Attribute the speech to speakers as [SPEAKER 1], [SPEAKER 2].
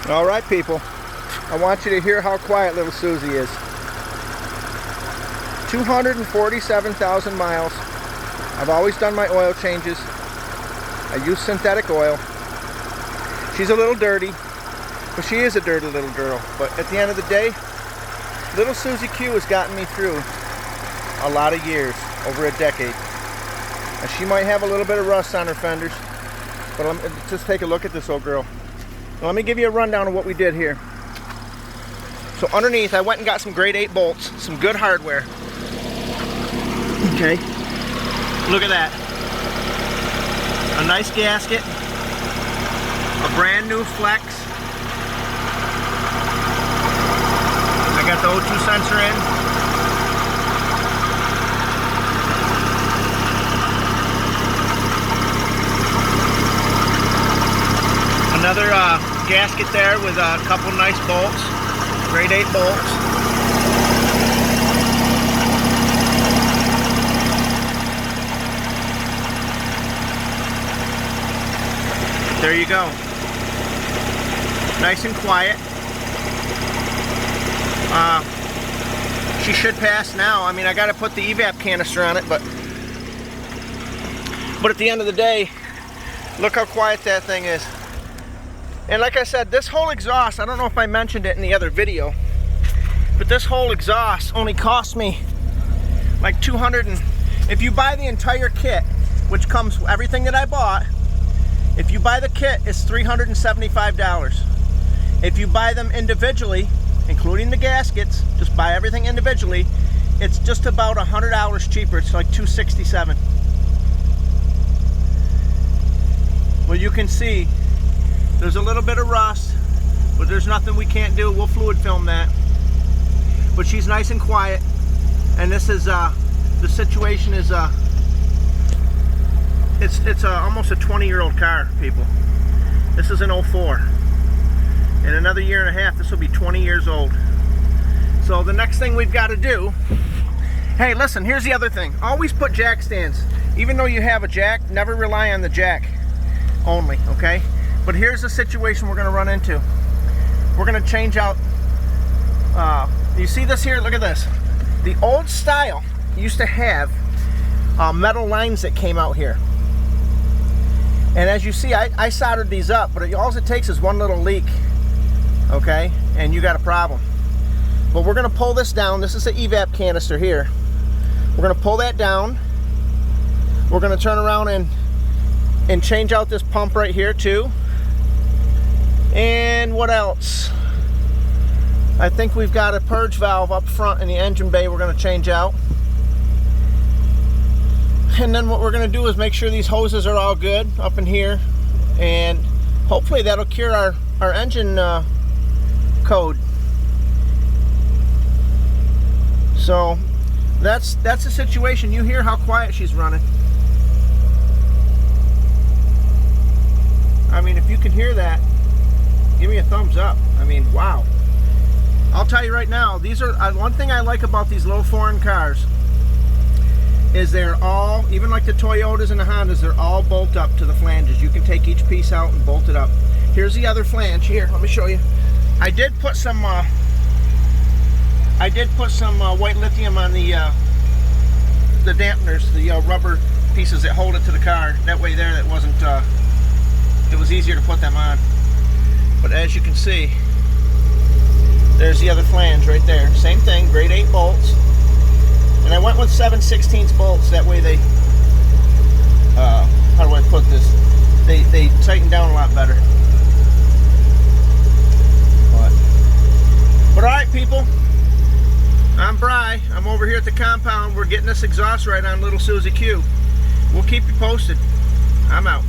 [SPEAKER 1] All right, people. I want you to hear how quiet little Susie is. 247,000 miles. I've always done my oil changes. I use synthetic oil. She's a little dirty, but she is a dirty little girl. But at the end of the day, little SuzieQ has gotten me through a lot of years, over a decade. Now, she might have a little bit of rust on her fenders, but just take a look at this old girl. Now, let me give you a rundown of what we did here. So underneath, I went and got some grade 8 bolts, some good hardware. Okay, look at that. A nice gasket, a brand new flex. I got the O2 sensor in. Another gasket there with a couple nice bolts, grade 8 bolts. There you go. Nice and quiet. She should pass now. I mean, I got to put the evap canister on it, but at the end of the day, look how quiet that thing is. And like I said, this whole exhaust, I don't know if I mentioned it in the other video, but this whole exhaust only cost me like if you buy the entire kit, which comes with everything that I bought, if you buy the kit, it's $375. If you buy them individually, including the gaskets, just buy everything individually, it's just about $100 cheaper. It's like $267. Well, you can see there's a little bit of rust, but there's nothing we can't do. We'll fluid film that. But she's nice and quiet, and this is the situation is it's almost a 20-year-old car, people. This is an 04. In another year and a half, this will be 20 years old. So the next thing we've got to do, hey, listen, here's the other thing. Always put jack stands. Even though you have a jack, never rely on the jack only, okay? But here's the situation we're going to run into. We're going to change out, you see this here? Look at this. The old style used to have metal lines that came out here. And as you see, I soldered these up, but all it takes is one little leak, okay? And you got a problem. But we're going to pull this down. This is the evap canister here. We're going to pull that down. We're going to turn around and change out this pump right here too. And what else? I think we've got a purge valve up front in the engine bay we're going to change out. And then what we're going to do is make sure these hoses are all good up in here, and hopefully that'll cure our engine code. So that's the situation. You hear how quiet she's running. I mean, if you can hear that, give me a thumbs up. I mean, wow. I'll tell you right now, these are one thing I like about these little foreign cars is they're all, even like the Toyotas and the Hondas, they're all bolt up to the flanges. You can take each piece out and bolt it up. Here's the other flange. Here, let me show you. I did put some white lithium on the dampeners, the rubber pieces that hold it to the car. That way there, it was easier to put them on. But as you can see, there's the other flange right there. Same thing, grade 8 bolts. And I went with 7/16 bolts. That way they, how do I put this? They tighten down a lot better. But all right, people. I'm Bry. I'm over here at the compound. We're getting this exhaust right on little SuzieQ. We'll keep you posted. I'm out.